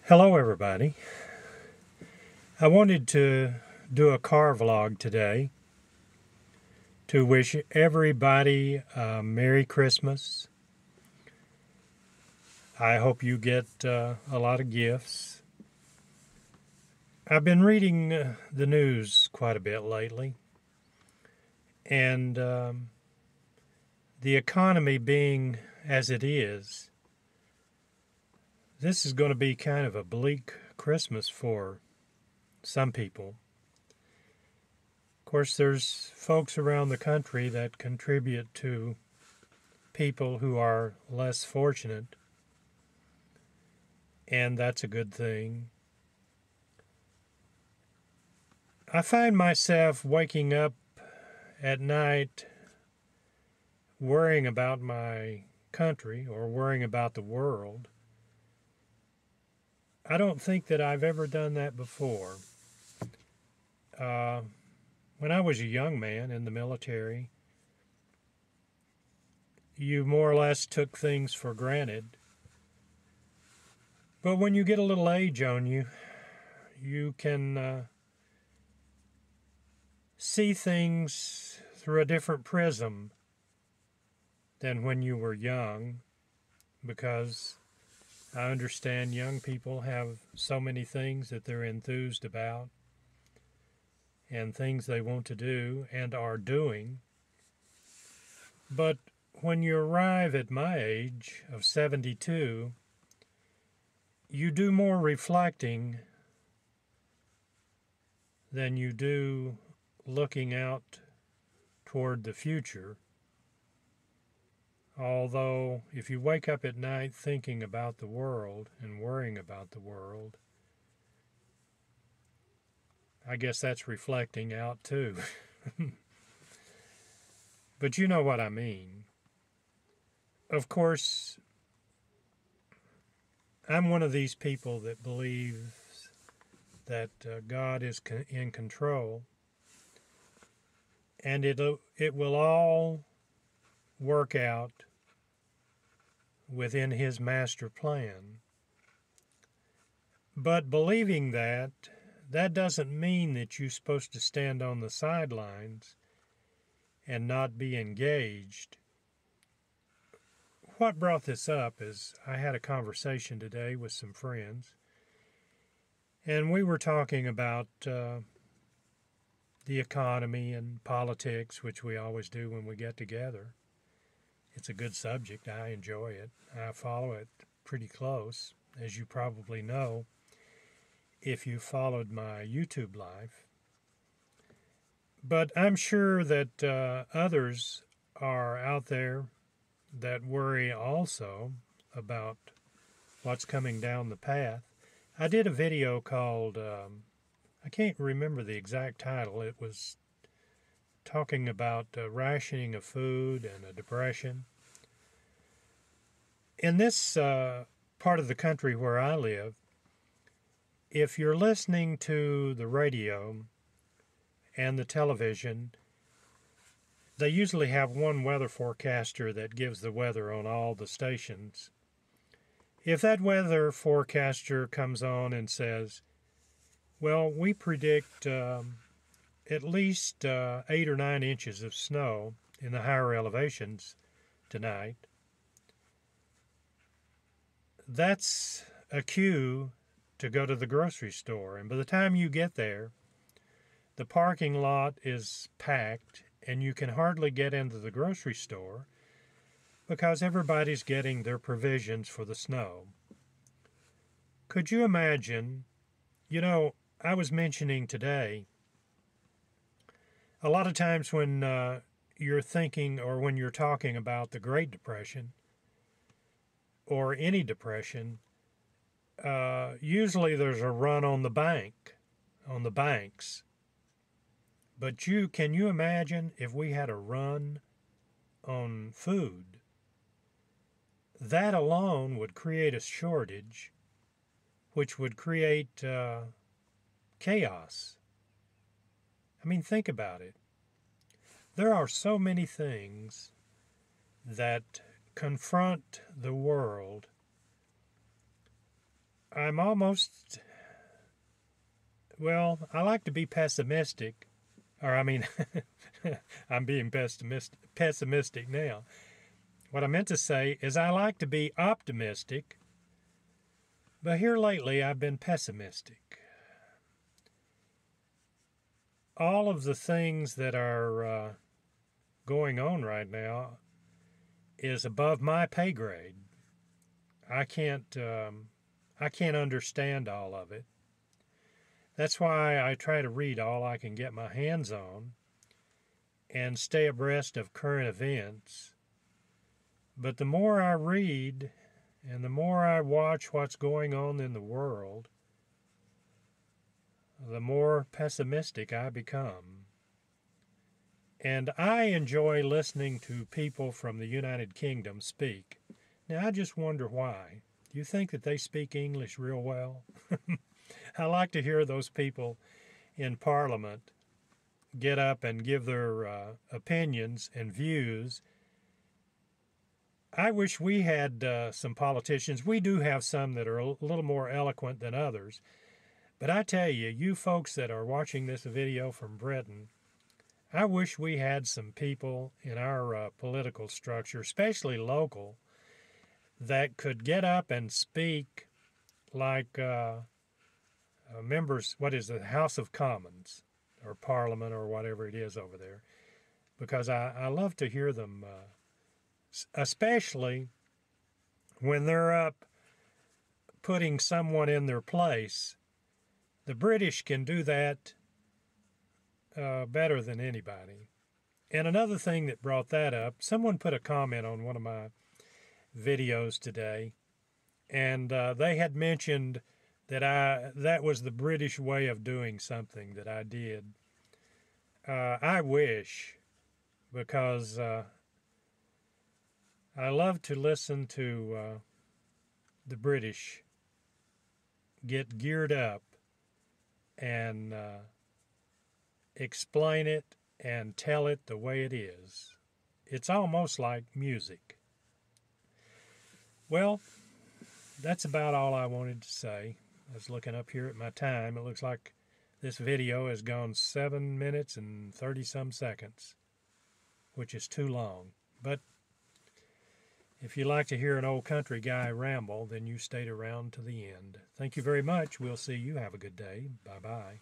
Hello, everybody. I wanted to do a car vlog today to wish everybody a Merry Christmas. I hope you get a lot of gifts. I've been reading the news quite a bit lately, and the economy being as it is, this is going to be kind of a bleak Christmas for some people. Of course, there's folks around the country that contribute to people who are less fortunate, and that's a good thing. I find myself waking up at night worrying about my country or worrying about the world. I don't think that I've ever done that before. Uh, when I was a young man in the military, you more or less took things for granted. But when you get a little age on you, you can see things through a different prism than when you were young, because I understand young people have so many things that they're enthused about and things they want to do and are doing. But when you arrive at my age of 72, you do more reflecting than you do looking out toward the future. Although, if you wake up at night thinking about the world and worrying about the world, I guess that's reflecting out too. But you know what I mean. Of course, I'm one of these people that believes that God is in control, and it will all work out within His master plan. But believing that doesn't mean that you're supposed to stand on the sidelines and not be engaged. What brought this up is I had a conversation today with some friends, and we were talking about the economy and politics, which we always do when we get together. It's a good subject. I enjoy it. I follow it pretty close, as you probably know if you followed my YouTube life. But I'm sure that others are out there that worry also about what's coming down the path. I did a video called, I can't remember the exact title. It was talking about rationing of food and a depression. In this part of the country where I live, if you're listening to the radio and the television, they usually have one weather forecaster that gives the weather on all the stations. If that weather forecaster comes on and says, well, we predict at least 8 or 9 inches of snow in the higher elevations tonight, that's a cue to go to the grocery store. And by the time you get there, the parking lot is packed and you can hardly get into the grocery store because everybody's getting their provisions for the snow. Could you imagine, I was mentioning today, a lot of times when you're thinking or when you're talking about the Great Depression or any depression, usually there's a run on the banks. But can you imagine if we had a run on food? That alone would create a shortage, which would create chaos. I mean, think about it. There are so many things that confront the world I'm almost, well, I like to be pessimistic, or I mean, I'm being pessimistic now. What I meant to say is I like to be optimistic, but here lately I've been pessimistic. All of the things that are going on right now is above my pay grade. I can't understand all of it. That's why I try to read all I can get my hands on and stay abreast of current events. But the more I read and the more I watch what's going on in the world, the more pessimistic I become. And I enjoy listening to people from the United Kingdom speak. Now, I just wonder why. Do you think that they speak English real well? I like to hear those people in Parliament get up and give their opinions and views. I wish we had some politicians. We do have some that are a little more eloquent than others. But I tell you, you folks that are watching this video from Britain, I wish we had some people in our political structure, especially local, that could get up and speak like members, what is it, House of Commons or Parliament or whatever it is over there, because I love to hear them, especially when they're up putting someone in their place. The British can do that better than anybody. And another thing that brought that up, someone put a comment on one of my videos today, and they had mentioned that that was the British way of doing something that I did. I wish, because I love to listen to the British get geared up and explain it and tell it the way it is. It's almost like music. Well, that's about all I wanted to say. I was looking up here at my time. It looks like this video has gone 7 minutes and 30-some seconds, which is too long. But if you like to hear an old country guy ramble, then you stayed around to the end. Thank you very much. We'll see you. Have a good day. Bye-bye.